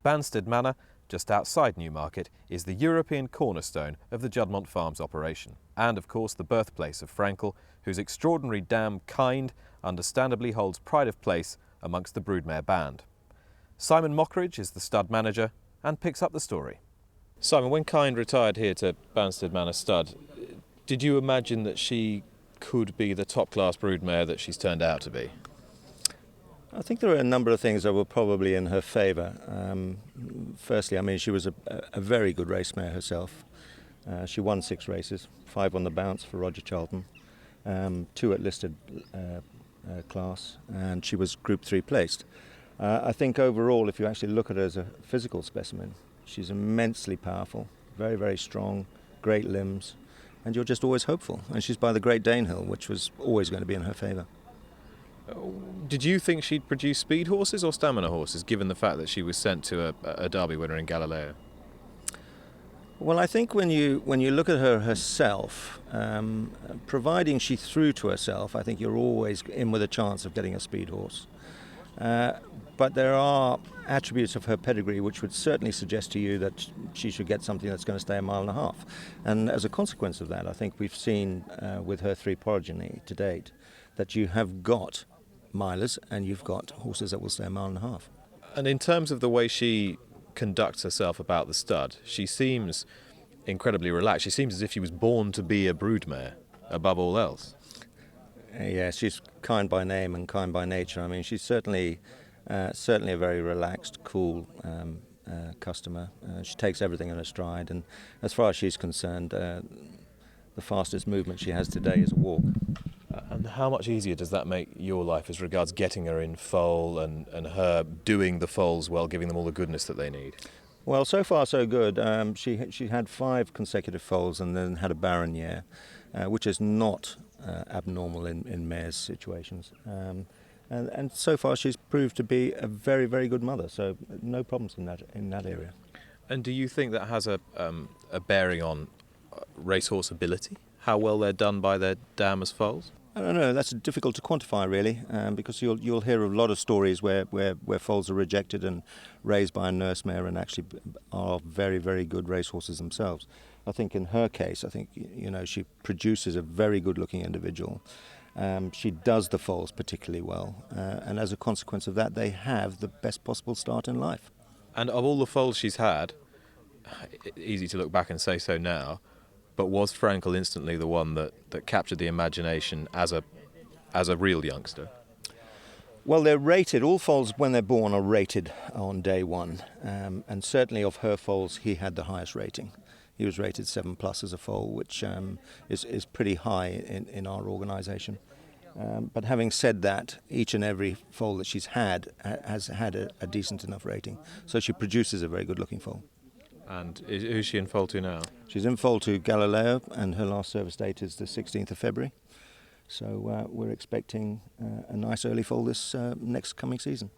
Banstead Manor, just outside Newmarket, is the European cornerstone of the Juddmonte Farms operation. And of course the birthplace of Frankel, whose extraordinary dam Kind understandably holds pride of place amongst the broodmare band. Simon Mockridge is the stud manager and picks up the story. Simon, when Kind retired here to Banstead Manor stud, did you imagine that she could be the top-class broodmare that she's turned out to be? I think there are a number of things that were probably in her favour. Firstly, I mean, she was a very good race mare herself. She won 6 races, 5 on the bounce for Roger Charlton, 2 at listed class, and she was Group 3 placed. I think overall, if you actually look at her as a physical specimen, she's immensely powerful, very, very strong, great limbs, and you're just always hopeful. And she's by the Great Danehill, which was always going to be in her favour. Did you think she'd produce speed horses or stamina horses, given the fact that she was sent to a Derby winner in Galileo? Well, I think when you look at her herself, providing she threw to herself, I think you're always in with a chance of getting a speed horse. But there are attributes of her pedigree which would certainly suggest to you that she should get something that's going to stay a mile and a half. And as a consequence of that, I think we've seen with her 3 progeny to date that you have got milers and you've got horses that will stay a mile and a half. And in terms of the way she conducts herself about the stud, she seems incredibly relaxed. She seems as if she was born to be a broodmare above all else. Yeah, she's kind by name and kind by nature. I mean, she's certainly a very relaxed, cool customer. She takes everything in her stride, and as far as she's concerned, the fastest movement she has today is a walk. And how much easier does that make your life as regards getting her in foal and her doing the foals well, giving them all the goodness that they need? Well, so far so good. She had 5 consecutive foals and then had a barren year, which is not abnormal in mares' situations. And so far she's proved to be a very, very good mother, so no problems in that area. And do you think that has a bearing on racehorse ability? How well they're done by their dam as foals? I don't know, that's difficult to quantify really, because you'll hear a lot of stories where foals are rejected and raised by a nurse mare and actually are very, very good racehorses themselves. I think in her case, she produces a very good looking individual. She does the foals particularly well, and as a consequence of that, they have the best possible start in life. And of all the foals she's had, easy to look back and say so now, but was Frankel instantly the one that captured the imagination as a real youngster? Well, they're rated. All foals, when they're born, are rated on day one. And certainly of her foals, he had the highest rating. He was rated 7+ as a foal, which is pretty high in our organisation. But having said that, each and every foal that she's had has had a decent enough rating. So she produces a very good-looking foal. And who's she in foal to now? She's in foal to Galileo, and her last service date is the 16th of February. So we're expecting a nice early foal this next coming season.